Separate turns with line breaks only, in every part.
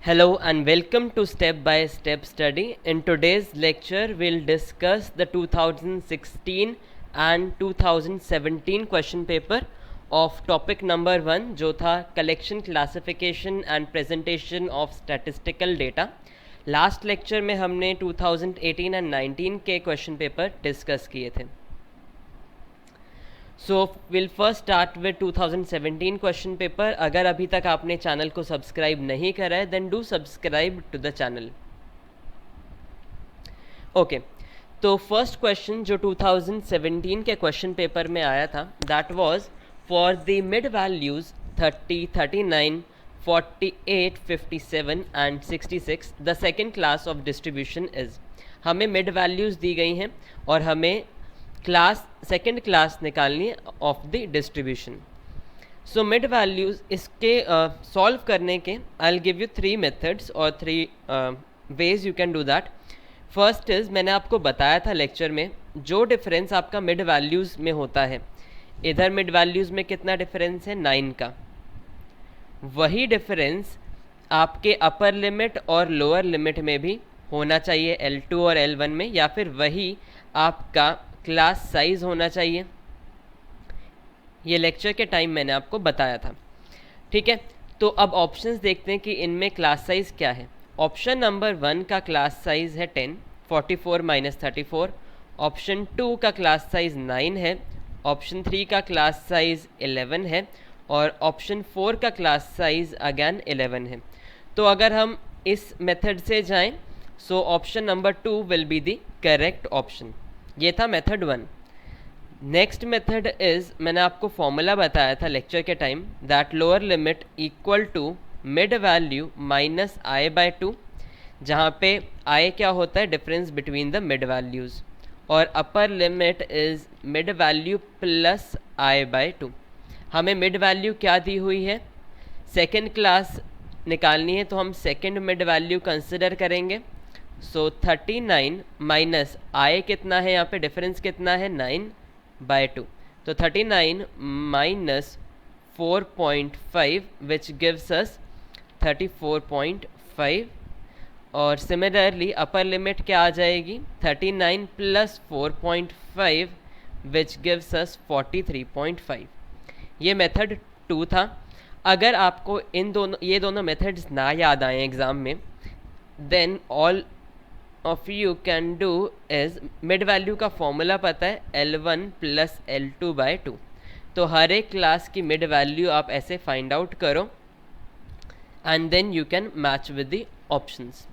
Hello and welcome to Step by Step Study. In today's lecture, we'll discuss the 2016 and 2017 question paper of topic number 1 जो था Collection, Classification and Presentation of Statistical Data. Last lecture में हमने 2018 and 19 के question paper discuss किए थे. So will first start with 2017 question paper. अगर अभी तक आपने चैनल को सब्सक्राइब नहीं करा है then do subscribe to the channel. Okay, तो फर्स्ट क्वेश्चन जो 2017 के क्वेश्चन पेपर में आया था that was for the mid values 30, 39, 48, 57 and 66 the second class of distribution is. हमें मिड वैल्यूज़ दी गई हैं और हमें सेकेंड क्लास निकालनी है of the distribution. So mid values इसके सॉल्व करने के I will give you 3 methods और 3 ways you can do that. First is, मैंने आपको बताया था लेक्चर में जो डिफरेंस आपका मिड वैल्यूज़ में होता है, इधर मिड वैल्यूज़ में कितना डिफरेंस है 9 का, वही डिफरेंस आपके अपर लिमिट और लोअर लिमिट में भी होना चाहिए L2 और L1 में, या फिर वही आपका क्लास साइज होना चाहिए. ये लेक्चर के टाइम मैंने आपको बताया था. ठीक है, तो अब ऑप्शंस देखते हैं कि इनमें क्लास साइज क्या है. ऑप्शन नंबर 1 का क्लास साइज है 10, 44 माइनस 34. ऑप्शन 2 का क्लास साइज 9 है. ऑप्शन 3 का क्लास साइज 11 है और ऑप्शन 4 का क्लास साइज अगेन 11 है. तो अगर हम इस मेथड से जाएं so option number 2 will be the correct option. ये था मेथड 1. नेक्स्ट मेथड इज़, मैंने आपको फॉर्मूला बताया था लेक्चर के time that lower limit equal to mid value minus I by 2, जहाँ पे आई क्या होता है difference between the mid values, और upper limit is mid value plus I by 2. हमें मिड वैल्यू क्या दी हुई है, सेकेंड क्लास निकालनी है, तो हम सेकेंड मिड वैल्यू कंसिडर करेंगे. सो 39 माइनस आई कितना है, यहाँ पे डिफरेंस कितना है 9 बाय 2. तो 39 माइनस 4.5 विच गिव्स अस 34.5. और सिमिलरली अपर लिमिट क्या आ जाएगी 39 प्लस 4.5 विच गिव्स अस 43.5. ये मेथड 2 था. अगर आपको ये दोनों मेथड्स ना याद आए एग्ज़ाम में then all of you can do is, mid value का फॉर्मूला पता है L1 प्लस L2 बाय 2. तो हर एक क्लास की मिड वैल्यू आप ऐसे फाइंड आउट करो and then you can match with the options.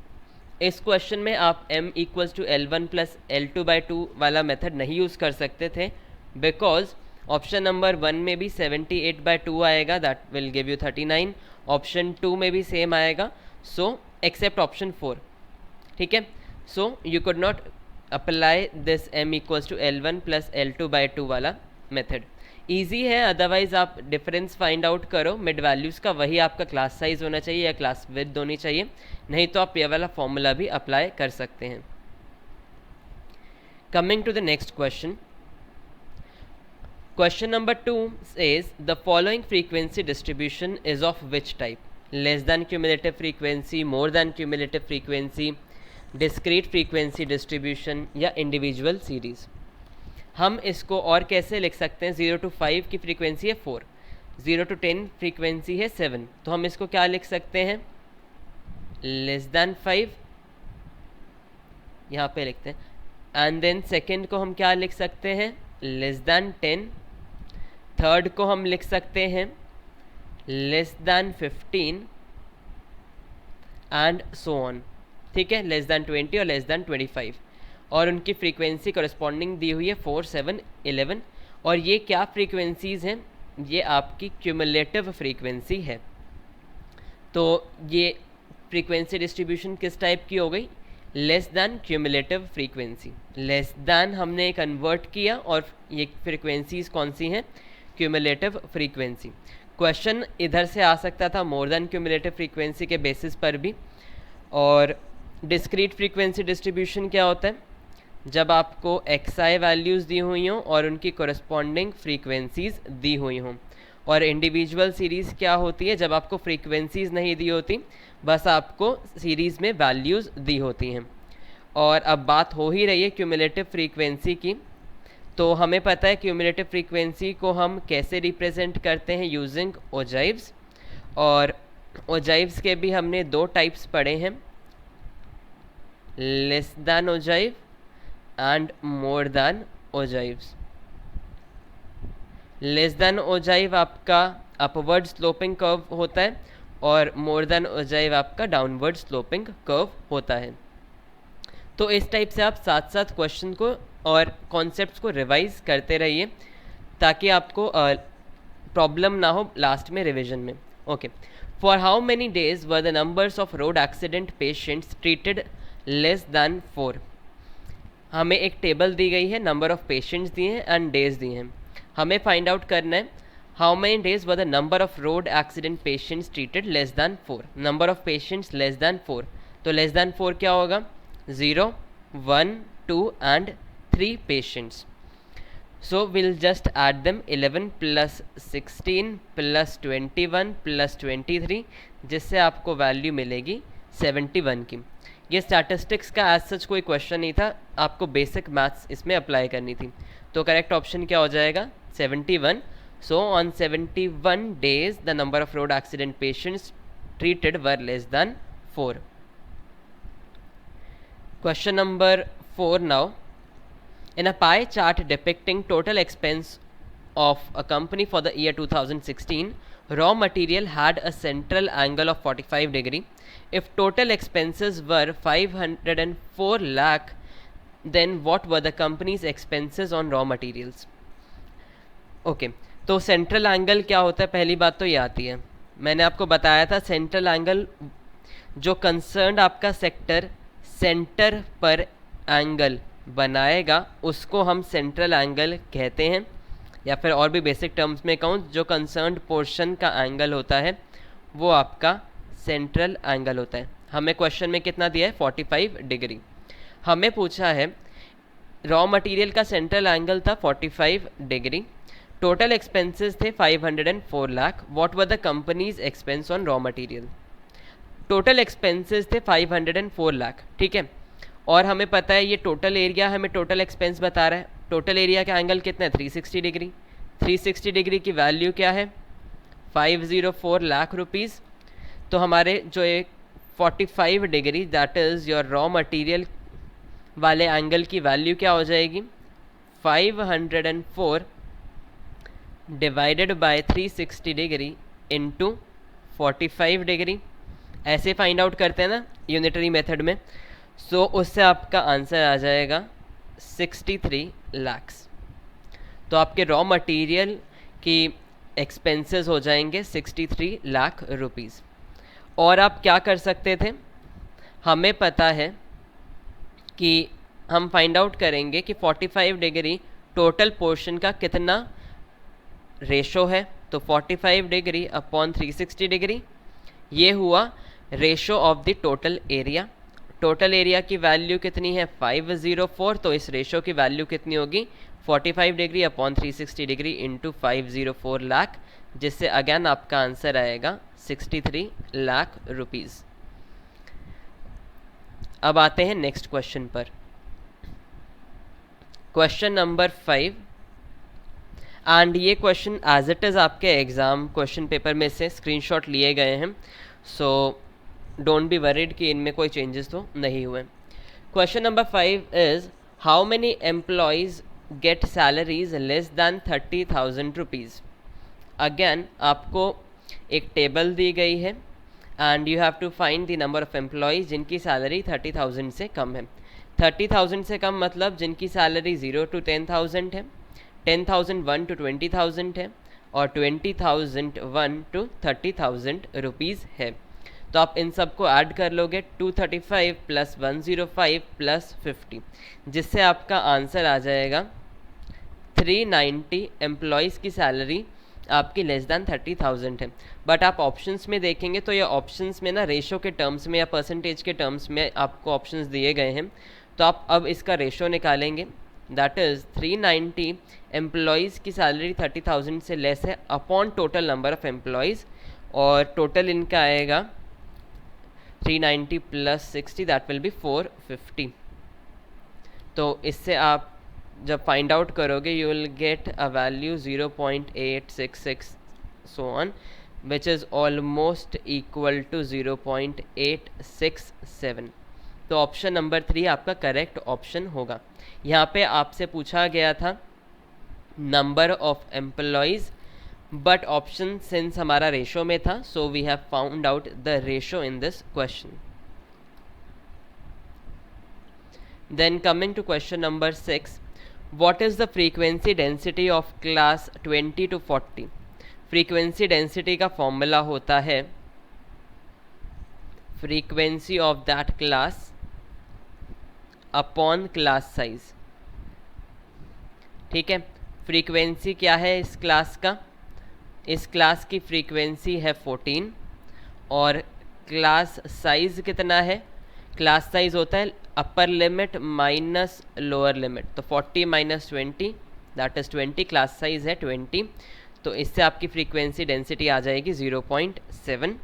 इस क्वेश्चन में आप m equals to L1 plus L2 by 2 वाला मेथड नहीं यूज़ कर सकते थे बिकॉज ऑप्शन नंबर 1 में भी 78 बाय 2 आएगा, that will give you 39. Option 2 में भी सेम आएगा, सो एक्सेप्ट ऑप्शन 4. ठीक है, so you could not apply this m equals to L1 plus L2 by 2 वाला मेथड. ईजी है, अदरवाइज आप डिफरेंस फाइंड आउट करो मिड वैल्यूज़ का, वही आपका क्लास साइज होना चाहिए या क्लास विड्थ होनी चाहिए, नहीं तो आप ये वाला फॉर्मूला भी अप्लाई कर सकते हैं. Coming to the next question. Question number 2 says the following frequency distribution is of which type? Less than cumulative frequency, more than cumulative frequency, discrete frequency distribution या individual series. हम इसको और कैसे लिख सकते हैं, 0 to 5 की फ्रीक्वेंसी है 4, 0 to 10 फ्रीक्वेंसी है 7, तो हम इसको क्या लिख सकते हैं लेस दैन 5, यहाँ पे लिखते हैं. एंड देन सेकेंड को हम क्या लिख सकते हैं लेस दैन 10, थर्ड को हम लिख सकते हैं less then 15 and so on. ठीक है, लेस दैन 20 और लेस दैन 25, और उनकी फ्रीक्वेंसी करस्पॉन्डिंग दी हुई है 4, 7, 11. और ये क्या फ्रीक्वेंसीज़ हैं, ये आपकी क्यूमुलेटिव फ्रीक्वेंसी है. तो ये फ्रीक्वेंसी डिस्ट्रीब्यूशन किस टाइप की हो गई, less than cumulative frequency. Less than हमने कन्वर्ट किया और ये फ्रीक्वेंसीज़ कौन सी हैं, क्यूमुलेटिव फ्रीक्वेंसी. क्वेश्चन इधर से आ सकता था मोर दैन क्यूमुलेटिव फ्रीक्वेंसी के बेसिस पर भी. और डिस्क्रीट फ्रीक्वेंसी डिस्ट्रीब्यूशन क्या होता है, जब आपको XI वैल्यूज़ दी हुई हों और उनकी कोरस्पॉन्डिंग फ्रीक्वेंसीज़ दी हुई हों, और इंडिविजुअल सीरीज़ क्या होती है, जब आपको फ्रीक्वेंसीज नहीं दी होती, बस आपको सीरीज़ में वैल्यूज़ दी होती हैं। और अब बात हो ही रही है क्यूमुलेटिव फ्रीक्वेंसी की, तो हमें पता है क्यूमुलेटिव फ्रीक्वेंसी को हम कैसे रिप्रेजेंट करते हैं यूजिंग ओजाइव्स। और ओजाइव्स के भी हमने दो टाइप्स पढ़े हैं, less than ogive and more than ogives. Less than ogive आपका अपवर्ड स्लोपिंग कर्व होता है और मोर दैन ओजाइव आपका डाउनवर्ड स्लोपिंग कर्व होता है। तो इस टाइप से आप साथ साथ क्वेश्चन को और कॉन्सेप्ट्स को रिवाइज करते रहिए ताकि आपको प्रॉब्लम ना हो लास्ट में रिवीजन में। Okay, for how many days were the numbers of road accident patients treated less than 4। हमें एक टेबल दी गई है, नंबर ऑफ पेशेंट्स दिए हैं एंड डेज दिए हैं। हमें फाइंड आउट करना है how many days were the number of road accident patients treated less than 4। Number of patients less than 4, तो लेस दैन 4 क्या होगा, 0, 1, 2 and 3 patients. So we'll just add them, 11 plus 16 plus 21 plus 23, जिससे आपको value मिलेगी 71 की। ये statistics का as such कोई क्वेश्चन नहीं था, आपको बेसिक मैथ्स इसमें अप्लाई करनी थी। तो करेक्ट ऑप्शन क्या हो जाएगा, 71। So on 71 days the number of road accident patients treated were less than 4। Question number 4 now. In a pie chart depicting total expense of a company for the year 2016, raw material had a central angle of 45 degree. If total expenses were 504 lakh, then what were the company's expenses on raw materials? Okay, तो central angle क्या होता है, पहली बात तो ये आती है, मैंने आपको बताया था सेंट्रल एंगल जो कंसर्न्ड आपका सेक्टर सेंटर पर एंगल बनाएगा उसको हम सेंट्रल एंगल कहते हैं, या फिर और भी बेसिक टर्म्स में कहूँ जो कंसर्न्ड पोर्शन का एंगल होता है वो आपका सेंट्रल एंगल होता है। हमें क्वेश्चन में कितना दिया है, 45 डिग्री। हमें पूछा है रॉ मटेरियल का सेंट्रल एंगल था 45 डिग्री, टोटल एक्सपेंसेस थे 504 lakh. What were the companies expense on raw material? Total expenses थे 504 लाख, ठीक है। और हमें पता है ये टोटल एरिया हमें टोटल एक्सपेंस बता रहा है। टोटल एरिया का एंगल कितना है, 360 डिग्री। 360 डिग्री की वैल्यू क्या है, 504 लाख रुपीज़। तो हमारे जो एक 45 degree that is your raw material वाले एंगल की वैल्यू क्या हो जाएगी, 504 divided by 360 degree into 45 degree. ऐसे फाइंड आउट करते हैं ना यूनिटरी मेथड में। सो उससे आपका आंसर आ जाएगा 63 लाख्स। तो आपके रॉ मटेरियल की एक्सपेंसेस हो जाएंगे 63 लाख रुपीज़। और आप क्या कर सकते थे, हमें पता है कि हम फाइंड आउट करेंगे कि 45 डिग्री टोटल पोर्शन का कितना रेशो है। तो 45 डिग्री अपॉन 360 डिग्री, ये हुआ ratio of the total area. Total area की वैल्यू कितनी है, 504। तो इस रेशो की वैल्यू कितनी होगी, 45 degree upon 360 degree into 504 lakh, जिससे अगेन आपका आंसर आएगा 63 लाख रुपीज़। अब आते हैं नेक्स्ट क्वेश्चन पर। क्वेश्चन नंबर 5, एंड ये क्वेश्चन एज इट इज़ आपके एग्ज़ाम क्वेश्चन पेपर में से स्क्रीनशॉट लिए गए हैं, सो डोंट बी वरीड कि इनमें कोई चेंजेस तो नहीं हुए। Question number 5 is how many employees get salaries less than 30,000 rupees. Again आपको एक टेबल दी गई है and you have to find the number of employees जिनकी सैलरी 30,000 से कम है। 30,000 से कम मतलब जिनकी सैलरी 0 to 10,000 है, 10,000 1 to 20,000 है और 20,000 1 to 30,000 रुपीज़ है। तो आप इन सब को ऐड कर लोगे, 235 प्लस 105 प्लस 50, जिससे आपका आंसर आ जाएगा 390 एम्प्लॉयज़ की सैलरी आपकी लेस दैन 30,000 है। बट आप ऑप्शंस में देखेंगे तो ये ऑप्शंस में ना रेशो के टर्म्स में या परसेंटेज के टर्म्स में आपको ऑप्शंस दिए गए हैं। तो आप अब इसका रेशो निकालेंगे दैट इज़ 390 एम्प्लॉयज़ की सैलरी 30,000 से लेस है upon total number of employees, और टोटल इनका आएगा 390 प्लस 60 दैट विल बी 450। तो इससे आप जब फाइंड आउट करोगे you will get a value 0.866 so on, which is almost equal to 0.867। तो ऑप्शन नंबर 3 आपका करेक्ट ऑप्शन होगा। यहाँ पे आपसे पूछा गया था number of employees, but option since हमारा रेशो में था, so we have found out the ratio in this question. Then coming to question number 6, what is the frequency density of class 20 to 40? frequency density का formula होता है frequency of that class upon class size। ठीक है, frequency क्या है इस class का? इस क्लास की frequency है 14 और क्लास साइज कितना है? क्लास साइज होता है upper limit minus lower limit, तो 40 minus 20 that is 20, class size है 20, तो इससे आपकी फ्रीक्वेंसी डेंसिटी आ जाएगी 0.7।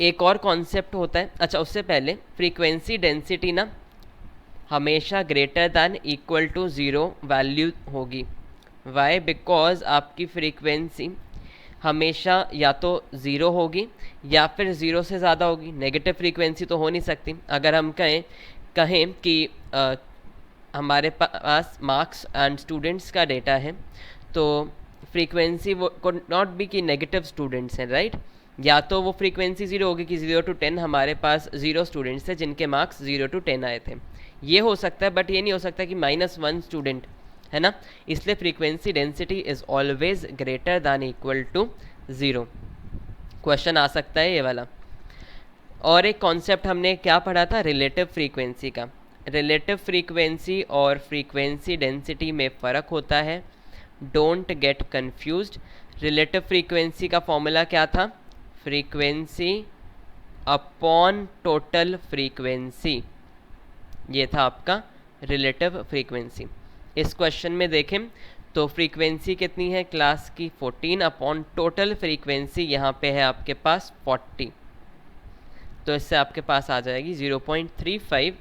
एक और कॉन्सेप्ट होता है, अच्छा उससे पहले फ्रीक्वेंसी डेंसिटी ना हमेशा greater than equal to 0 value होगी। वाई? बिकॉज आपकी फ्रीक्वेंसी हमेशा या तो ज़ीरो होगी या फिर ज़ीरो से ज़्यादा होगी। नेगेटिव फ्रीक्वेंसी तो हो नहीं सकती। अगर हम कहें कि हमारे पास मार्क्स एंड स्टूडेंट्स का डेटा है, तो फ्रीक्वेंसी वो को नॉट बी कि नेगेटिव स्टूडेंट्स हैं, राइट? या तो वो फ्रीक्वेंसी 0 होगी कि 0 to 10 हमारे पास 0 स्टूडेंट्स थे जिनके मार्क्स 0 to 10 आए थे, ये हो सकता है। बट ये नहीं हो सकता कि -1 स्टूडेंट है ना, इसलिए frequency density is always greater than equal to 0। Question आ सकता है ये वाला। और एक कॉन्सेप्ट हमने क्या पढ़ा था? रिलेटिव फ्रीक्वेंसी का। रिलेटिव फ्रीक्वेंसी और फ्रीक्वेंसी डेंसिटी में फ़र्क होता है, don't get confused. Relative frequency का फॉर्मूला क्या था? फ्रीक्वेंसी अपॉन टोटल फ्रीक्वेंसी, ये था आपका रिलेटिव फ्रीक्वेंसी। इस क्वेश्चन में देखें तो फ्रीक्वेंसी कितनी है क्लास की? 14 अपॉन टोटल फ्रीक्वेंसी यहाँ पे है आपके पास 40, तो इससे आपके पास आ जाएगी 0.35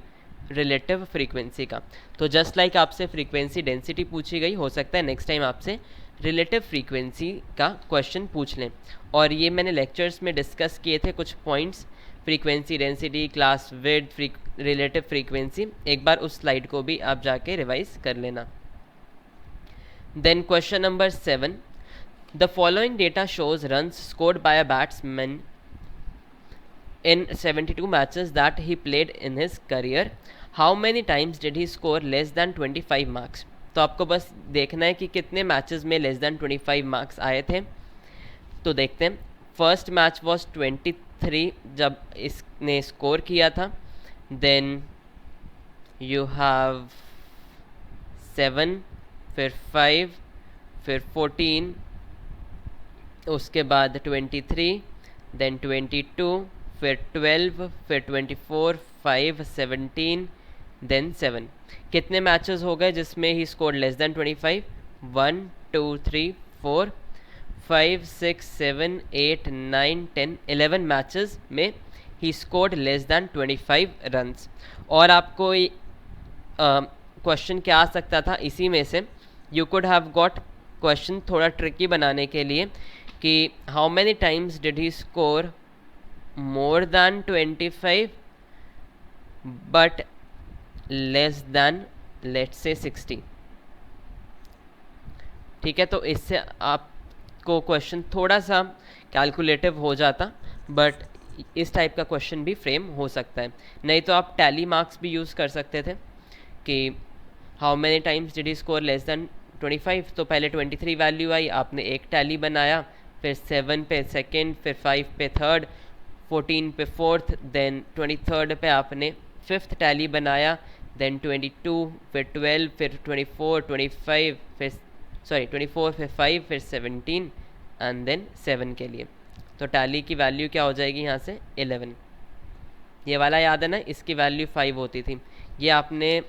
रिलेटिव फ्रीक्वेंसी का। तो जस्ट लाइक आपसे फ्रीक्वेंसी डेंसिटी पूछी गई, हो सकता है नेक्स्ट टाइम आपसे रिलेटिव फ्रीक्वेंसी का क्वेश्चन पूछ लें। और ये मैंने लेक्चर्स में डिस्कस किए थे कुछ points, frequency density, class width, relative frequency. एक बार उस स्लाइड को भी आप जाके रिवाइज कर लेना। Then question number 7, the following data shows runs scored by a batsman in 72 matches that he played in his career. How many times did he score less than 25 marks? तो आपको बस देखना है कि कितने मैचेस में लेस दैन 25 मार्क्स आए थे। तो देखते हैं। फर्स्ट मैच वॉज 23 जब इसने स्कोर किया था। देन यू हैव 7, फिर 5, फिर 14, उसके बाद 23, देन 22, फिर 12, फिर 24, 5, 17, देन 7। कितने मैचेस हो गए जिसमें ही स्कोर लेस दैन 25? 1, 2, 3, 4, 5, 6, 7, 8, 9, 10, 11 मैचेस में he scored less than 25 runs. और आपको क्वेश्चन क्या आ सकता था इसी में से? You could have got question थोड़ा ट्रिकी बनाने के लिए कि how many times did he score more than 25 but less than let's say 60। ठीक है, तो इससे आपको क्वेश्चन थोड़ा सा कैलकुलेटिव हो जाता, बट इस टाइप का क्वेश्चन भी फ्रेम हो सकता है। नहीं तो आप टैली मार्क्स भी यूज़ कर सकते थे कि how many times did he score less than 25, तो पहले 23 वैल्यू आई, आपने एक टैली बनाया, फिर 7 पे सेकेंड, फिर 5 पे थर्ड, 14 पे फोर्थ, देन 23 पे आपने फिफ्थ टैली बनाया, देन 22, फिर 12, फिर 24, 25, फिर 24, फिर 5, फिर 17 एंड देन 7 के लिए। तो टैली की वैल्यू क्या हो जाएगी यहाँ से? 11। ये वाला याद है ना, इसकी वैल्यू 5 होती थी। ये आपने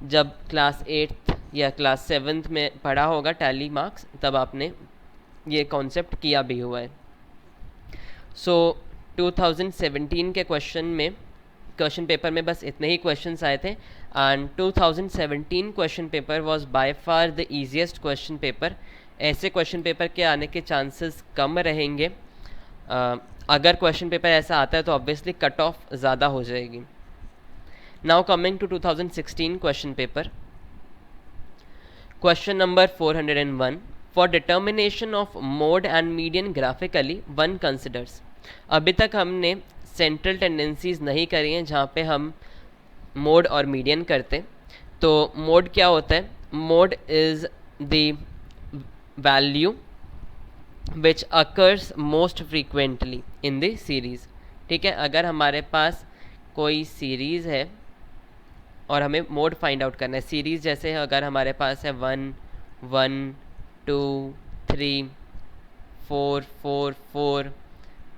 जब क्लास 8th या क्लास 7th में पढ़ा होगा टैली मार्क्स, तब आपने ये कॉन्सेप्ट किया भी हुआ है। सो 2017 के क्वेश्चन पेपर में बस इतने ही क्वेश्चंस आए थे, and 2017 question paper was by far the easiest question paper. ऐसे क्वेश्चन पेपर के आने के चांसेस कम रहेंगे। अगर क्वेश्चन पेपर ऐसा आता है तो ऑब्वियसली कट ऑफ ज़्यादा हो जाएगी। Now coming to 2016 question paper, question number 401, for determination of mode and median graphically one considers. अभी तक हमने सेंट्रल टेंडेंसीज नहीं करी हैं जहाँ पे हम मोड और मीडियन करते। तो मोड क्या होता है? Mode is the value which occurs most frequently in the series. ठीक है, अगर हमारे पास कोई सीरीज़ है और हमें मोड फाइंड आउट करना है, सीरीज़ जैसे अगर हमारे पास है 1 1 2 3 4 4 4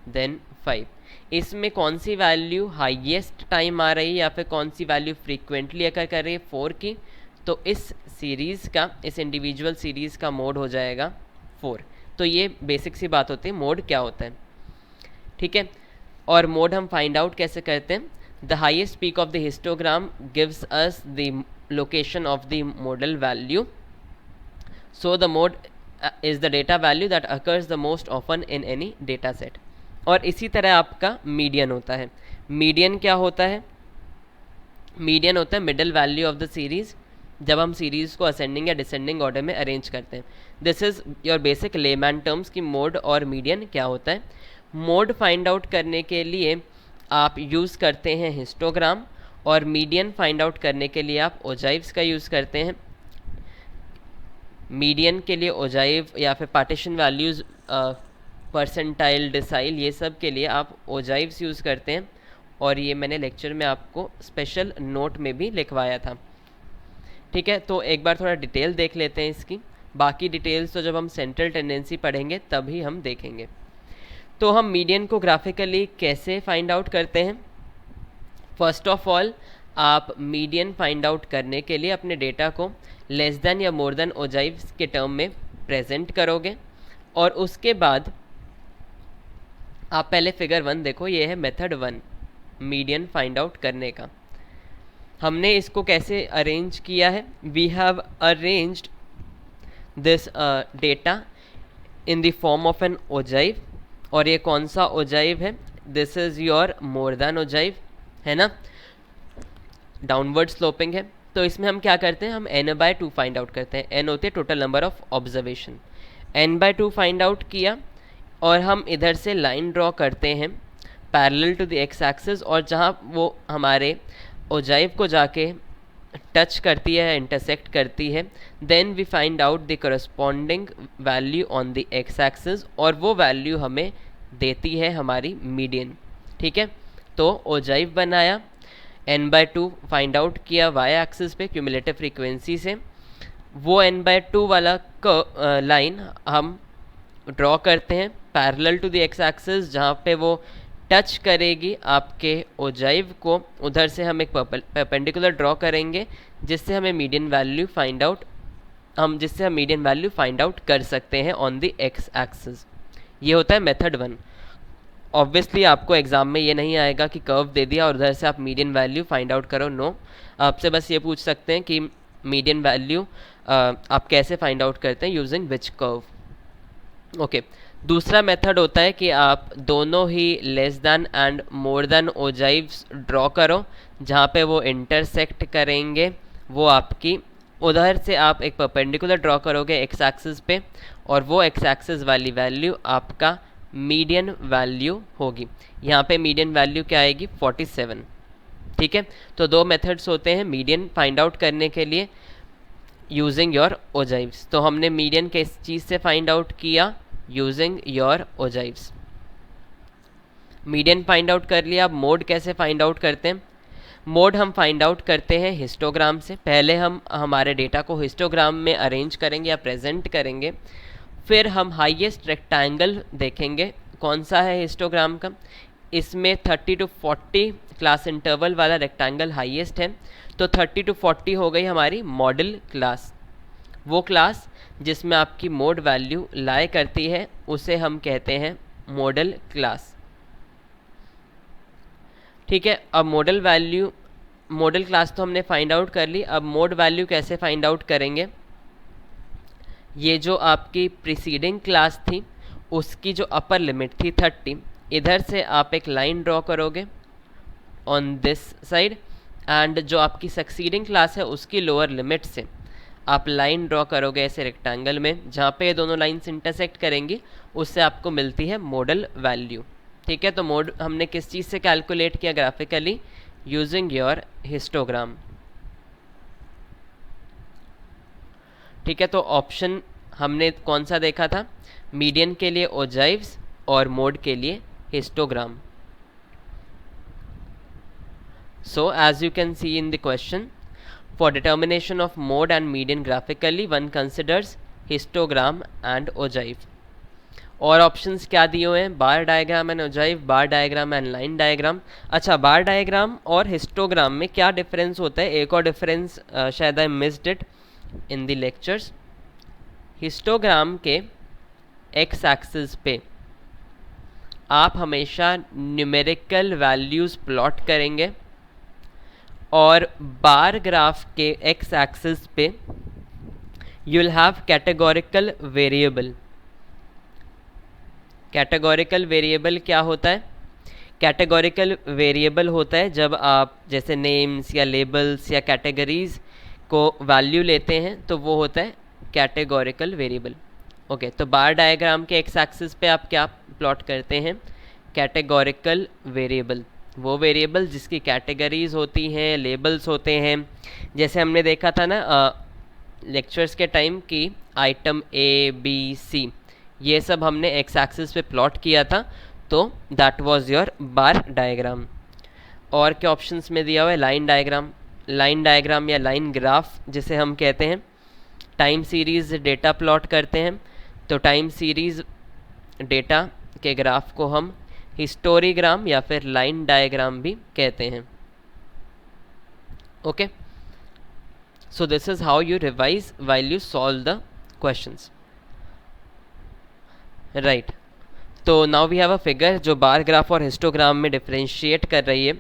देन 5, इसमें कौन सी वैल्यू हाईएस्ट टाइम आ रही है या फिर कौन सी वैल्यू फ्रीक्वेंटली अकर कर रही है 4 की, तो इस सीरीज़ का, इस इंडिविजुअल सीरीज़ का मोड हो जाएगा 4। तो ये बेसिक सी बात होती है मोड क्या होता है। ठीक है, और मोड हम फाइंड आउट कैसे करते हैं? The highest peak of the histogram gives us the location of the model value, so the mode is the data value that occurs the most often in any data set. और इसी तरह आपका median होता है। Median क्या होता है? Median होता है middle value of the series, जब हम सीरीज़ को असेंडिंग या डिसेंडिंग ऑर्डर में अरेंज करते हैं। This is your basic layman terms की मोड और मीडियन क्या होता है। मोड फाइंड आउट करने के लिए आप यूज़ करते हैं हिस्टोग्राम, और मीडियन फाइंड आउट करने के लिए आप ओजाइव्स का यूज़ करते हैं। मीडियन के लिए ओजाइव या फिर पार्टीशन वैल्यूज़, परसेंटाइल, डिसाइल, ये सब के लिए आप ओजाइव्स यूज़ करते हैं, और ये मैंने लेक्चर में आपको स्पेशल नोट में भी लिखवाया था। ठीक है, तो एक बार थोड़ा डिटेल देख लेते हैं इसकी। बाकी डिटेल्स तो जब हम सेंट्रल टेंडेंसी पढ़ेंगे तभी हम देखेंगे। तो हम मीडियन को ग्राफिकली कैसे फाइंड आउट करते हैं? फर्स्ट ऑफ ऑल, आप मीडियन फाइंड आउट करने के लिए अपने डेटा को लेस देन या मोर देन ओजाइव्स के टर्म में प्रेजेंट करोगे, और उसके बाद आप पहले फिगर 1 देखो, ये है मेथड 1 मीडियन फाइंड आउट करने का। हमने इसको कैसे अरेंज किया है? We have arranged this data in the form of an ogive, और ये कौन सा ओजाइव है? This is your more than ogive, है ना, डाउनवर्ड स्लोपिंग है। तो इसमें हम क्या करते हैं? हम n/2 फाइंड आउट करते हैं। n होती है total number of observation. n/2 find out किया, और हम इधर से लाइन ड्रॉ करते हैं parallel to the X axis, और जहाँ वो हमारे ओजाइव को जाके टच करती है, इंटरसेक्ट करती है, then we find out the corresponding value on the X axis, और वो वैल्यू हमें देती है हमारी मीडियन। ठीक है, तो ओजाइव बनाया, n/2 फाइंड आउट किया वाई एक्सिस पे क्यूमुलेटिव फ्रीक्वेंसी से, वो n/2 वाला लाइन हम ड्रॉ करते हैं parallel to the X axis, जहाँ पे वो टच करेगी आपके ओजाइव को। उधर से हम एक परपेंडिकुलर ड्रॉ करेंगे जिससे हमें मीडियन वैल्यू फाइंड आउट कर सकते हैं ऑन द एक्स एक्सिस। ये होता है मेथड 1। ऑब्वियसली आपको एग्जाम में ये नहीं आएगा कि कर्व दे दिया और उधर से आप मीडियन वैल्यू फाइंड आउट करो, नो। आपसे बस ये पूछ सकते हैं कि मीडियन वैल्यू आप कैसे फाइंड आउट करते हैं, यूजिंग विच कर्व। ओके, दूसरा मेथड होता है कि आप दोनों ही less than and more than ogives draw करो, जहाँ पे वो इंटरसेक्ट करेंगे। वो आपकी उधर से आप एक परपेंडिकुलर ड्रॉ करोगे एक्स एक्सिस पे, और वो एक्स एक्सिस वाली वैल्यू आपका मीडियन वैल्यू होगी। यहाँ पे मीडियन वैल्यू क्या आएगी? 47। ठीक है, तो दो मेथड्स होते हैं मीडियन फाइंड आउट करने के लिए यूजिंग योर ओजाइव्स। तो हमने मीडियन किस चीज़ से फाइंड आउट किया? Using your ogives. Median find out कर लिया। अब मोड कैसे फाइंड आउट करते हैं? मोड हम फाइंड आउट करते हैं हिस्टोग्राम से। पहले हम हमारे डेटा को हिस्टोग्राम में अरेंज करेंगे या प्रेजेंट करेंगे, फिर हम हाईएस्ट रेक्टेंगल देखेंगे कौन सा है हिस्टोग्राम का। इसमें 30 to 40 क्लास इंटरवल वाला रेक्टेंगल हाईएस्ट है, तो 30 to 40 हो गई हमारी मॉडल क्लास। वो क्लास जिसमें आपकी मोड वैल्यू लाई करती है उसे हम कहते हैं मॉडल क्लास। ठीक है, अब मॉडल क्लास तो हमने फाइंड आउट कर ली। अब मोड वैल्यू कैसे फाइंड आउट करेंगे? ये जो आपकी प्रीसीडिंग क्लास थी उसकी जो अपर लिमिट थी 30, इधर से आप एक लाइन ड्रॉ करोगे ऑन दिस साइड, एंड जो आपकी सक्सीडिंग क्लास है उसकी लोअर लिमिट से आप लाइन ड्रॉ करोगे ऐसे रेक्टेंगल में, जहाँ पे ये दोनों लाइन्स इंटरसेक्ट करेंगी, उससे आपको मिलती है मॉडल वैल्यू। ठीक है, तो मोड हमने किस चीज़ से कैलकुलेट किया ग्राफिकली? Using your histogram. ठीक है, तो ऑप्शन हमने कौन सा देखा था? मीडियन के लिए ओजाइव्स और मोड के लिए histogram. So as you can see in the question, for determination of mode and median graphically one considers histogram and ogive। और ऑप्शंस क्या दिए हुए हैं? Bar diagram and ogive, bar diagram and line diagram. अच्छा, bar diagram और histogram में क्या difference होता है? एक और डिफरेंस शायद I missed it in the lectures. Histogram के एक्स एक्सिस पे आप हमेशा न्यूमेरिकल वैल्यूज़ प्लॉट करेंगे, और बार ग्राफ के एक्स एक्सिस पे you will have categorical variable. Categorical variable क्या होता है? कैटेगोरिकल वेरिएबल होता है जब आप जैसे नेम्स या लेबल्स या कैटेगरीज को वैल्यू लेते हैं, तो वो होता है कैटेगोरिकल वेरिएबल। ओके, तो बार डायग्राम के एक्स एक्सिस पे आप क्या प्लॉट करते हैं? कैटेगोरिकल वेरिएबल, वो वेरिएबल जिसकी कैटेगरीज होती हैं, लेबल्स होते हैं। जैसे हमने देखा था ना लेक्चर्स के टाइम की आइटम ए बी सी, ये सब हमने एक्स एक्सिस पे प्लॉट किया था, तो that was your bar diagram. और क्या ऑप्शंस में दिया हुआ है? Line diagram. लाइन डायग्राम या लाइन ग्राफ जिसे हम कहते हैं, टाइम सीरीज़ डेटा प्लॉट करते हैं, तो टाइम सीरीज़ डेटा के ग्राफ को हम हिस्टोरीग्राम या फिर लाइन डायग्राम भी कहते हैं। Okay, so this is how you revise while you solve the questions, right. तो now we have a figure जो बार ग्राफ और हिस्टोग्राम में डिफरेंशिएट कर रही है।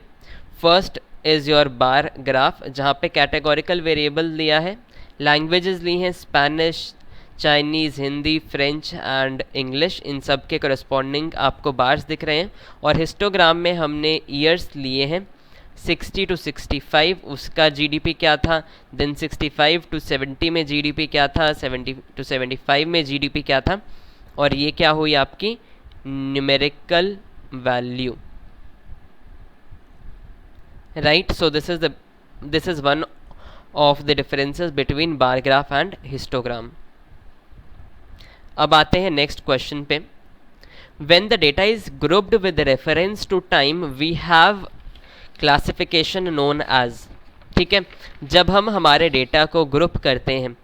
First is your bar graph, जहाँ पे कैटेगोरिकल वेरिएबल दिया है, लैंग्वेजेस ली हैं Spanish, Chinese, Hindi, French and English, इन सब के करस्पॉन्डिंग आपको बार्स दिख रहे हैं। और हिस्टोग्राम में हमने ईयर्स लिए हैं 60 to 65, उसका जीडीपी क्या था, देन 65 to 70 में जीडीपी क्या था, 70 to 75 में जीडीपी क्या था, और ये क्या हुई आपकी numerical value, right. So this is one of the differences between bar graph and histogram. अब आते हैं नेक्स्ट क्वेश्चन पे। When the data is grouped with reference to time, we have classification known as। ठीक है, जब हम हमारे data को ग्रुप करते हैं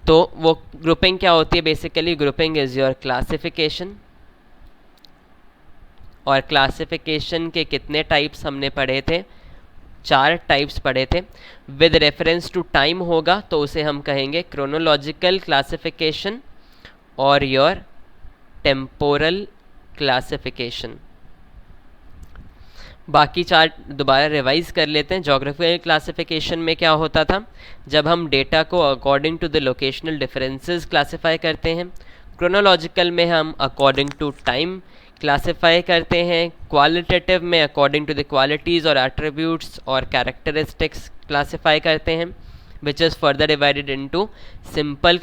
तो वो ग्रुपिंग क्या होती है? Basically grouping is your classification. और क्लासिफिकेशन के कितने टाइप्स हमने पढ़े थे? 4 टाइप्स पढ़े थे। विद रेफरेंस टू टाइम होगा तो उसे हम कहेंगे क्रोनोलॉजिकल क्लासिफिकेशन और योर टेम्पोरल क्लासिफिकेशन। बाकी 4 दोबारा रिवाइज कर लेते हैं। जोग्राफिकल क्लासिफिकेशन में क्या होता था? जब हम डेटा को according to the locational differences classify करते हैं। क्रोनोलॉजिकल में हम अकॉर्डिंग टू टाइम क्लासिफाई करते हैं। क्वालिटेटिव में अकॉर्डिंग टू द क्वालिटीज़ और एट्रीब्यूट्स और कैरेक्टरिस्टिक्स क्लासिफाई करते हैं, which is further divided into simple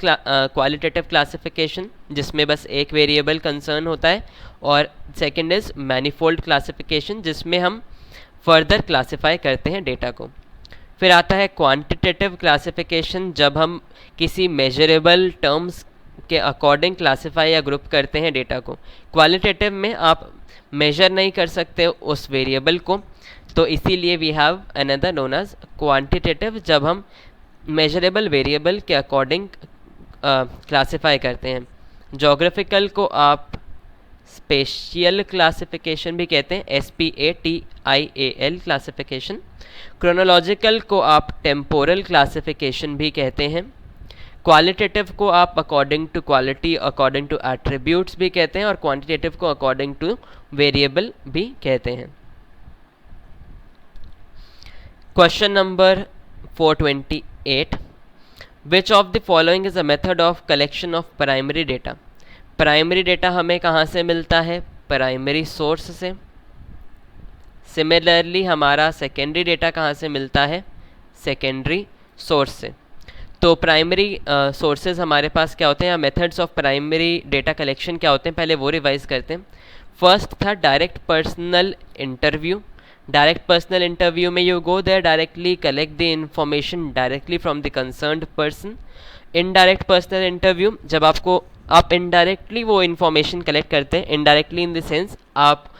qualitative classification जिसमें बस एक वेरिएबल कंसर्न होता है, और सेकंड इज मैनीफोल्ड क्लासिफिकेशन जिसमें हम फर्दर क्लासिफाई करते हैं डेटा को। फिर आता है क्वांटिटेटिव क्लासिफिकेशन, जब हम किसी मेजरेबल टर्म्स के अकॉर्डिंग क्लासिफाई या ग्रुप करते हैं डेटा को। क्वालिटेटिव में आप मेजर नहीं कर सकते उस वेरिएबल को, तो इसीलिए we have another known as quantitative, जब हम मेजरेबल वेरिएबल के अकॉर्डिंग क्लासिफाई करते हैं। जोग्राफिकल को आप स्पेशियल क्लासिफिकेशन भी कहते हैं, SPATIAL क्लासिफिकेशन। क्रोनोलॉजिकल को आप टेम्पोरल क्लासिफिकेशन भी कहते हैं। क्वालिटेटिव को आप according to quality, according to attributes भी कहते हैं, और क्वांटिटेटिव को अकॉर्डिंग टू वेरिएबल भी कहते हैं। Question number 428, which of the following is a method of collection of primary data. Primary data हमें कहाँ से मिलता है? प्राइमरी सोर्स से। सिमिलरली हमारा सेकेंडरी डेटा कहाँ से मिलता है? सेकेंडरी सोर्स से। तो प्राइमरी सोर्सेज हमारे पास क्या होते हैं, या methods of primary data collection क्या होते हैं, पहले वो रिवाइज करते हैं। फर्स्ट था direct personal interview. Direct personal interview में you go there, directly collect the information directly from the concerned person. Indirect personal interview, जब आप इनडायरेक्टली वो इन्फॉर्मेशन कलेक्ट करते हैं। इनडायरेक्टली इन द सेंस आप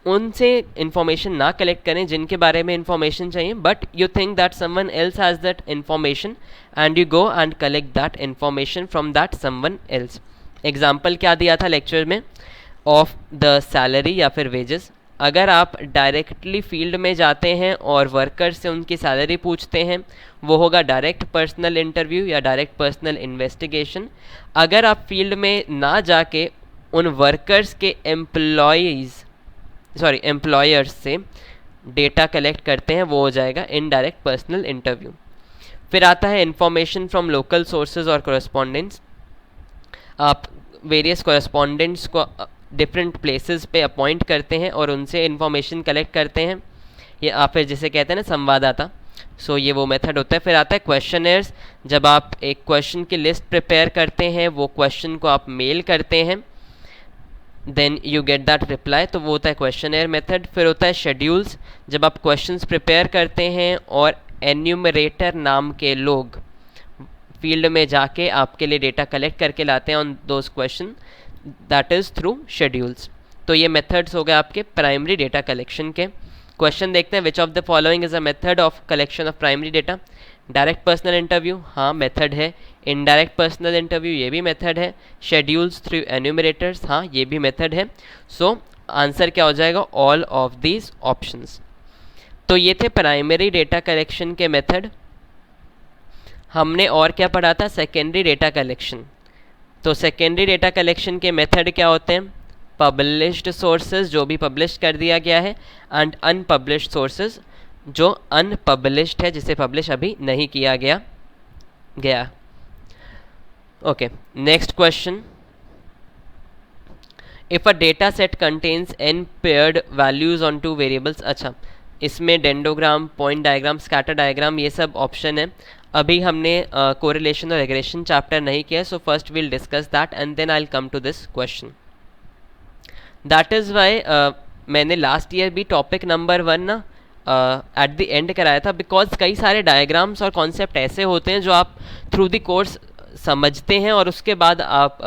उनसे इन्फॉर्मेशन ना कलेक्ट करें जिनके बारे में इन्फॉर्मेशन चाहिए, but you think that someone else has that information and you go and collect that information from that someone else. Example क्या दिया था लेक्चर में? ऑफ द सैलरी या फिर वेजेस। अगर आप डायरेक्टली फील्ड में जाते हैं और वर्कर से उनकी सैलरी पूछते हैं, वो होगा डायरेक्ट पर्सनल इंटरव्यू या डायरेक्ट पर्सनल इन्वेस्टिगेशन। अगर आप फील्ड में ना जाके उन वर्कर्स के एम्प्लॉयर्स से डेटा कलेक्ट करते हैं, वो हो जाएगा इनडायरेक्ट पर्सनल इंटरव्यू। फिर आता है इन्फॉर्मेशन फ्रॉम लोकल सोर्सेज और कोरेस्पोंडेंट्स। आप वेरियस कोरेस्पोंडेंट्स को डिफरेंट प्लेसेस पे अपॉइंट करते हैं और उनसे इन्फॉर्मेशन कलेक्ट करते हैं, ये आप फिर जिसे कहते हैं ना संवाददाता। सो ये वो मेथड होता है। फिर आता है क्वेश्चनर्स। जब आप एक क्वेश्चन की लिस्ट प्रिपेयर करते हैं, वो क्वेश्चन को आप मेल करते हैं, then you get that reply, तो वो होता है क्वेश्चनर मेथड। फिर होता है शेड्यूल्स। जब आप क्वेश्चंस प्रिपेयर करते हैं और एन्यूमरेटर नाम के लोग फील्ड में जाके आपके लिए डेटा कलेक्ट करके लाते हैं on those question, that is through schedules. तो ये मेथड्स हो गए आपके प्राइमरी डेटा कलेक्शन के। क्वेश्चन देखते हैं, which of the following is a method of collection of primary data. Direct personal interview, हाँ मेथड है। इनडायरेक्ट पर्सनल इंटरव्यू, ये भी मेथड है। शेड्यूल्स थ्रू एन्यूमरेटर्स, हाँ ये भी मेथड है। सो आंसर क्या हो जाएगा? All of these options. तो ये थे प्राइमरी डेटा कलेक्शन के मेथड। हमने और क्या पढ़ा था? Secondary data collection. तो सेकेंडरी डेटा कलेक्शन के मेथड क्या होते हैं? पब्लिश्ड सोर्सेज, जो भी पब्लिश कर दिया गया है, एंड अनपब्लिश्ड सोर्सेज, जो अनपब्लिश्ड है, जिसे पब्लिश अभी नहीं किया गया। Okay, next question. If a data set contains n paired values on 2 variables. अच्छा, इसमें dendrogram, point diagram, scatter diagram, ये सब ऑप्शन है। अभी हमने कोरिलेशन और रिग्रेशन चैप्टर नहीं किया, so first we'll discuss that and then I will come to this question. That is why मैंने लास्ट ईयर भी टॉपिक नंबर 1 ना एट द एंड कराया था, बिकॉज कई सारे डायग्राम्स और कॉन्सेप्ट ऐसे होते हैं जो आप थ्रू द कोर्स समझते हैं और उसके बाद आप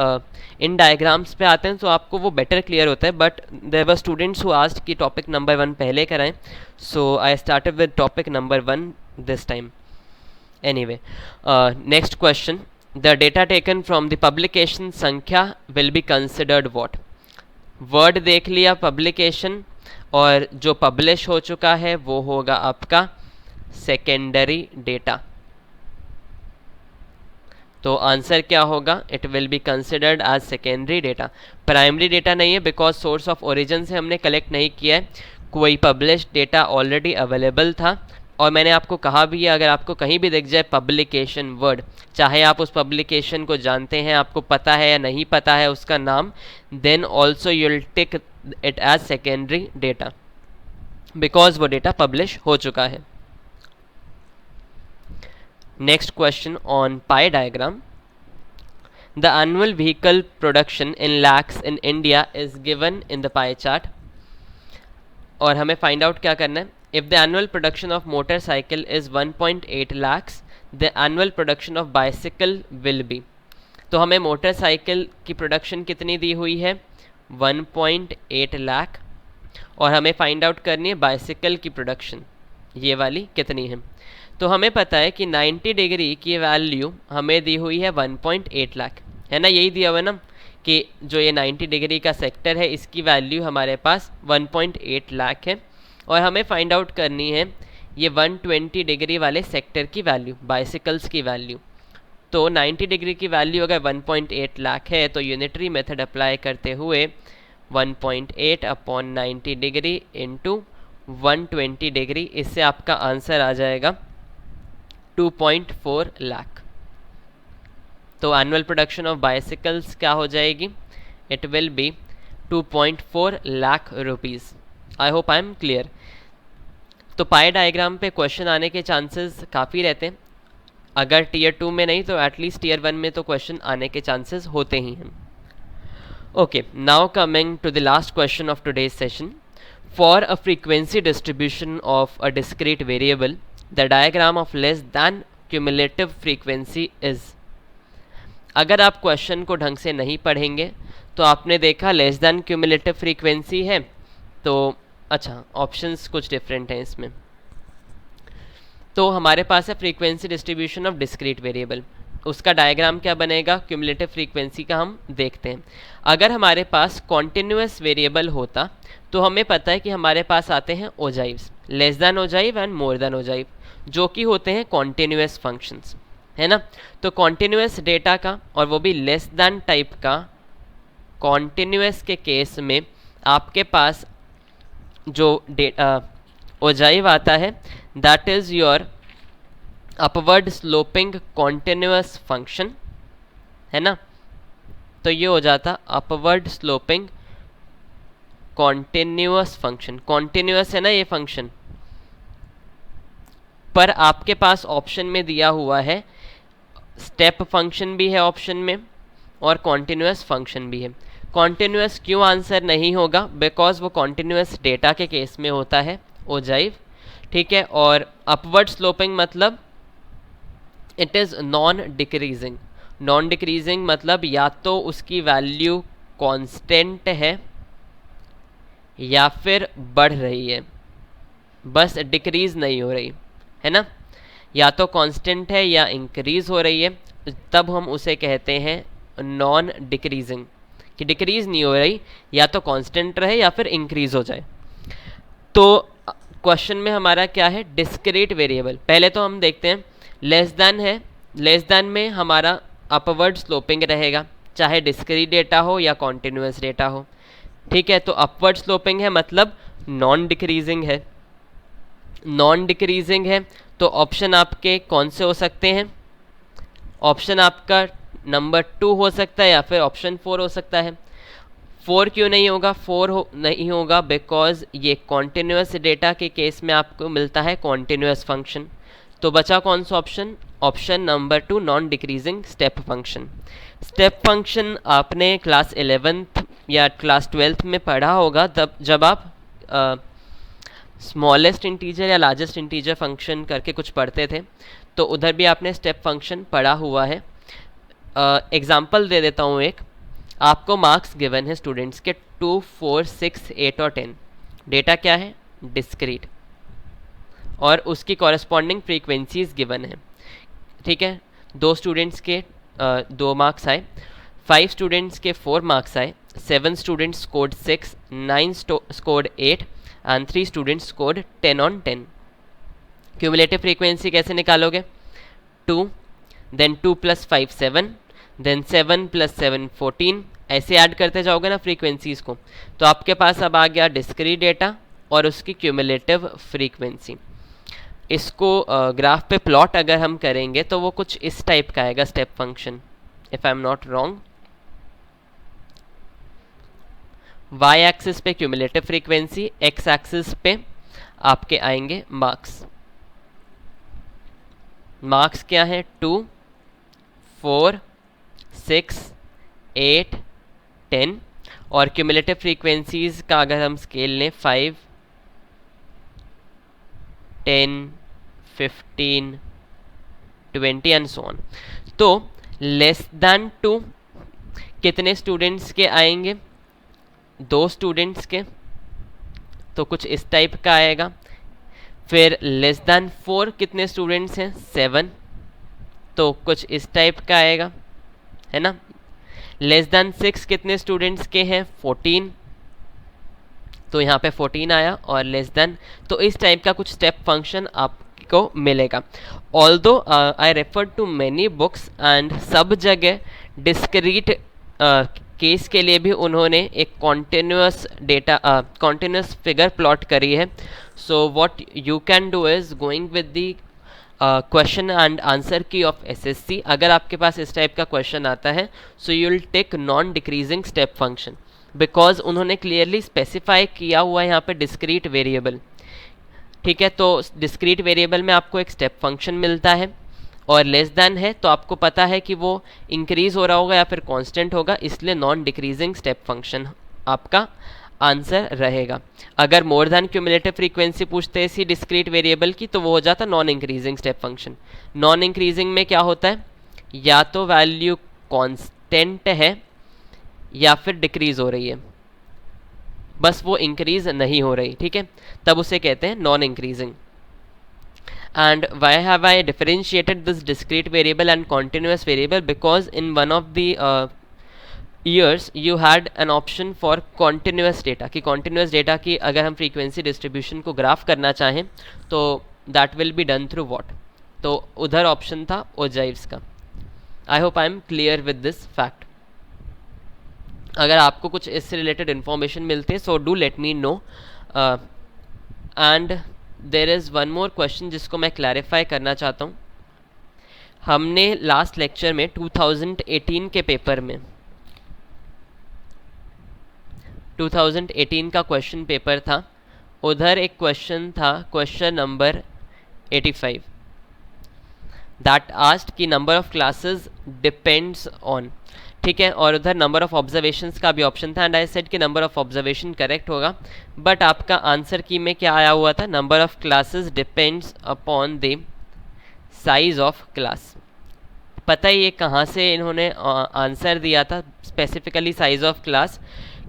इन डायग्राम्स पे आते हैं, तो आपको वो बेटर क्लियर होता है। But there were students who asked कि टॉपिक नंबर 1 पहले कराएं, so I started with topic number 1 this time. Anyway, next question. The data taken from the publication संख्या will be considered what? Word देख लिया publication, और जो publish हो चुका है वो होगा आपका secondary data। तो आंसर क्या होगा? It will be considered as secondary data। Primary data नहीं है, बिकॉज सोर्स ऑफ ओरिजिन से हमने कलेक्ट नहीं किया है, कोई पब्लिश डेटा ऑलरेडी अवेलेबल था। और मैंने आपको कहा भी है, अगर आपको कहीं भी दिख जाए पब्लिकेशन वर्ड, चाहे आप उस पब्लिकेशन को जानते हैं, आपको पता है या नहीं पता है उसका नाम, then also you will take it as secondary data, because वो डेटा पब्लिश हो चुका है। Next question on pie diagram. The annual vehicle production in lakhs in India is given in the pie chart. और हमें फाइंड आउट क्या करना है? If the annual production of motorcycle is 1.8 lakhs, the annual production of bicycle will be। तो हमें motorcycle की production कितनी दी हुई है? 1.8 लाख। और हमें फाइंड आउट करनी है बाइसिकल की प्रोडक्शन, ये वाली कितनी है। तो हमें पता है कि 90 डिग्री की वैल्यू हमें दी हुई है 1.8 लाख, है ना? यही दिया हुआ है ना कि जो ये 90 डिग्री का सेक्टर है इसकी वैल्यू हमारे पास 1.8 लाख है और हमें फाइंड आउट करनी है ये 120 डिग्री वाले सेक्टर की वैल्यू, बाइसिकल्स की वैल्यू। तो 90 डिग्री की वैल्यू अगर 1.8 लाख है तो यूनिटरी मेथड अप्लाई करते हुए 1.8 अपॉन 90 डिग्री इंटू 120 डिग्री, इससे आपका आंसर आ जाएगा 2.4 लाख। तो एनुअल प्रोडक्शन ऑफ बाइसिकल्स क्या हो जाएगी? It will be 2.4 lakh rupees. I hope I am clear. तो पाई डायग्राम पे क्वेश्चन आने के चांसेस काफ़ी रहते हैं, अगर टीयर 2 में नहीं तो एटलीस्ट टीयर 1 में तो क्वेश्चन आने के चांसेस होते ही हैं। Okay, now coming to the last question of today's session. For a frequency distribution of a discrete variable the diagram of less than cumulative frequency is. अगर आप क्वेश्चन को ढंग से नहीं पढ़ेंगे तो आपने देखा लेस दैन क्यूमुलेटिव फ्रीक्वेंसी है, तो अच्छा ऑप्शंस कुछ डिफरेंट हैं इसमें। तो हमारे पास है frequency distribution of discrete variable, उसका डायग्राम क्या बनेगा क्यूमुलेटिव फ्रीक्वेंसी का हम देखते हैं। अगर हमारे पास कॉन्टिन्यूस वेरिएबल होता तो हमें पता है कि हमारे पास आते हैं ogives, less than ogive and more than ogive, जो कि होते हैं कॉन्टिन्यूस फंक्शंस, है ना। तो कॉन्टिन्यूस डेटा का और वो भी लेस दैन टाइप का कॉन्टिन्यूस के केस में आपके पास जो ओजाइव आता है that is your upward sloping continuous function, है ना। तो ये हो जाता upward sloping continuous function. Continuous है ना ये फंक्शन, पर आपके पास ऑप्शन में दिया हुआ है स्टेप फंक्शन भी है ऑप्शन में और कॉन्टिन्यूस फंक्शन भी है। कॉन्टिन्यूस क्यों आंसर नहीं होगा? बिकॉज वो कॉन्टिन्यूस डेटा के केस में होता है ओजाइव, ठीक है। और अपवर्ड स्लोपिंग मतलब it is non decreasing. Non decreasing मतलब या तो उसकी वैल्यू कांस्टेंट है या फिर बढ़ रही है, बस डिक्रीज नहीं हो रही, है ना। या तो कांस्टेंट है या इंक्रीज हो रही है, तब हम उसे कहते हैं नॉन डिक्रीजिंग, कि डिक्रीज नहीं हो रही, या तो कांस्टेंट रहे या फिर इंक्रीज हो जाए। तो क्वेश्चन में हमारा क्या है? Discrete variable. पहले तो हम देखते हैं लेस दैन है, लेस दैन में हमारा अपवर्ड स्लोपिंग रहेगा, चाहे डिस्क्रीट डेटा हो या कॉन्टिन्यूस डेटा हो, ठीक है। तो अपवर्ड स्लोपिंग है मतलब नॉन डिक्रीजिंग है। नॉन डिक्रीजिंग है तो ऑप्शन आपके कौन से हो सकते हैं? ऑप्शन आपका नंबर 2 हो सकता है या फिर ऑप्शन 4 हो सकता है। 4 क्यों नहीं होगा? 4 नहीं होगा बिकॉज ये कॉन्टिन्यूस डेटा के केस में आपको मिलता है कॉन्टिन्यूस फंक्शन। तो बचा कौन सा option? Option number 2 non decreasing step function. Step function आपने क्लास 11th या क्लास 12th में पढ़ा होगा, तब जब आप स्मॉलेस्ट इंटीजर या लार्जेस्ट इंटीजर फंक्शन करके कुछ पढ़ते थे, तो उधर भी आपने स्टेप फंक्शन पढ़ा हुआ है। एग्जाम्पल दे देता हूँ एक। आपको मार्क्स गिवन है स्टूडेंट्स के 2, 4, 6, 8 और 10। डेटा क्या है? डिस्क्रीट, और उसकी कॉरेस्पॉन्डिंग फ्रीक्वेंसीज गिवन है, ठीक है। 2 स्टूडेंट्स के 2 मार्क्स आए, 5 स्टूडेंट्स के 4 मार्क्स आए, 7 students scored 6, 9 scored 8 and 3 students scored 10 on 10। Cumulative frequency कैसे निकालोगे? 2, देन 2 + 5 7, देन 7 + 7 14, ऐसे ऐड करते जाओगे ना फ्रीक्वेंसीज को, तो आपके पास अब आ गया डिस्क्रीट डेटा और उसकी क्यूमुलेटिव फ्रीक्वेंसी। इसको ग्राफ पे प्लॉट अगर हम करेंगे तो वो कुछ इस टाइप का आएगा step function, if I am not wrong. Y axis पे क्यूमुलेटिव फ्रीक्वेंसी, एक्स एक्सिस पे आपके आएंगे मार्क्स। मार्क्स क्या है? 2, 4, 6, 8, 10, और क्यूमुलेटिव फ्रीक्वेंसीज का अगर हम स्केल लें 5, 10, 15, 20 एंड सो ऑन। तो लेस दैन 2 कितने स्टूडेंट्स के आएंगे? 2 स्टूडेंट्स के, तो कुछ इस टाइप का आएगा। फिर लेस दैन 4 कितने स्टूडेंट्स हैं? 7, तो कुछ इस टाइप का आएगा, है ना। लेस देन 6 कितने स्टूडेंट्स के हैं? 14, तो यहाँ पे 14 आया, और लेस देन, तो इस टाइप का कुछ स्टेप फंक्शन आपको मिलेगा. Although I refer to many books and सब जगह डिस्क्रीट केस के लिए भी उन्होंने एक continuous data continuous figure plot करी है. So what you can do is going with the question and answer key of SSC. अगर आपके पास इस टाइप का क्वेश्चन आता है, so you will take non decreasing step function, because उन्होंने क्लियरली स्पेसिफाई किया हुआ है यहाँ पे डिस्क्रीट वेरिएबल. ठीक है, तो डिस्क्रीट वेरिएबल में आपको एक स्टेप फंक्शन मिलता है, और लेस देन है तो आपको पता है कि वो इंक्रीज हो रहा होगा या फिर कांस्टेंट होगा, इसलिए नॉन डिक्रीजिंग स्टेप फंक्शन आपका आंसर रहेगा. अगर मोर देन क्यूमुलेटिव फ्रीक्वेंसी पूछते हैं इसी डिस्क्रीट वेरिएबल की, तो वो हो जाता non increasing step function. Non increasing में क्या होता है? या तो वैल्यू कांस्टेंट है या फिर डिक्रीज हो रही है, बस वो इंक्रीज नहीं हो रही. ठीक है, तब उसे कहते हैं non increasing. And why have I differentiated this discrete variable and continuous variable? Because in one of the years you had an option for continuous data, कि continuous data की अगर हम frequency distribution को ग्राफ करना चाहें तो that will be done through what? तो उधर ऑप्शन था ओजाइव्स का. I hope I am clear with this fact. अगर आपको कुछ इससे रिलेटेड इन्फॉर्मेशन मिलती है, so do let me know. And there is one more question जिसको मैं क्लैरिफाई करना चाहता हूँ. हमने लास्ट लेक्चर में 2018 के पेपर में 2018 का क्वेश्चन पेपर था, उधर एक क्वेश्चन था, क्वेश्चन नंबर 85, दैट आस्क्ड कि number of classes depends on. ठीक है, और उधर नंबर ऑफ ऑब्जर्वेशंस का भी ऑप्शन था, एंड आई सेड कि नंबर ऑफ ऑब्जर्वेशन करेक्ट होगा, बट आपका आंसर की में क्या आया हुआ था? Number of classes depends upon the size of class. पता ही ये कहाँ से इन्होंने आंसर दिया था specifically size of class?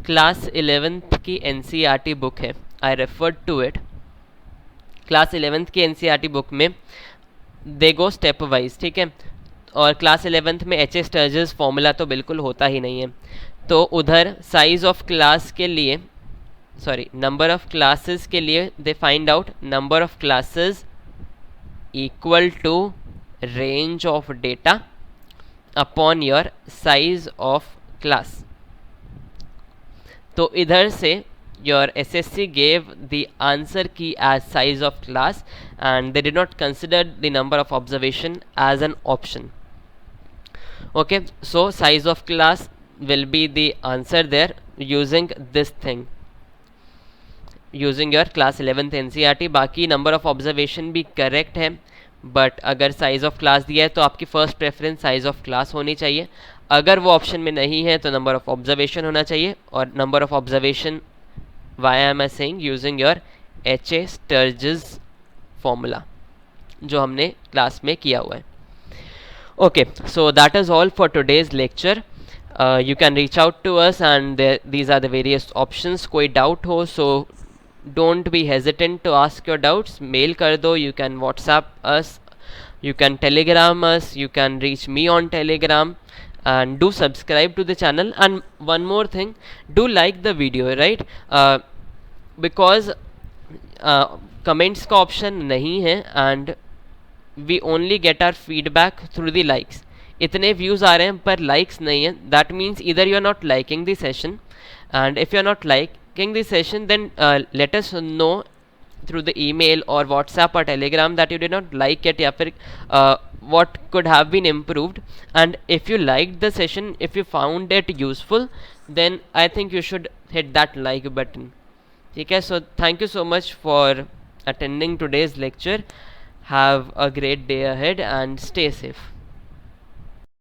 Class 11th की एनसीईआरटी बुक है, I referred to it. Class 11th की एनसीईआरटी बुक में दे गो स्टेप वाइज. ठीक है, और क्लास 11th में एच ए स्टर्जेस फॉर्मूला तो बिल्कुल होता ही नहीं है, तो उधर साइज ऑफ क्लास के लिए, सॉरी, नंबर ऑफ क्लासेस के लिए they find out number of classes equal to range of data upon your size of class. तो इधर से your SSC gave the answer key as size of class and they did not consider the number of observation as an option. Okay, so size of class will be the answer there using this thing, using your class 11th NCERT. बाकी number of observation भी correct है, but अगर size of class दिया है तो आपकी first preference size of class होनी चाहिए. अगर वो ऑप्शन में नहीं है तो नंबर ऑफ ऑब्जर्वेशन होना चाहिए, और number of observation why am I saying using your H.A. Sturges formula जो हमने क्लास में किया हुआ है. Okay, so that is all for today's lecture. You can reach out to us and these are the various options. कोई doubt हो so don't be hesitant to ask your doubts. Mail कर दो, you can WhatsApp us, you can Telegram us, you can reach me on Telegram. And do subscribe to the channel, and one more thing, do like the video, right? Because comments का option नहीं है and we only get our feedback through the likes. इतने views आ रहे हैं पर likes नहीं है, that means either you are not liking the session, and if you are not liking the session then let us know through the email or WhatsApp or Telegram that you did not like it, या फिर what could have been improved. And if you liked the session, if you found it useful, then I think you should hit that like button. ठीक है, so thank you so much for attending today's lecture. Have a great day ahead and stay safe.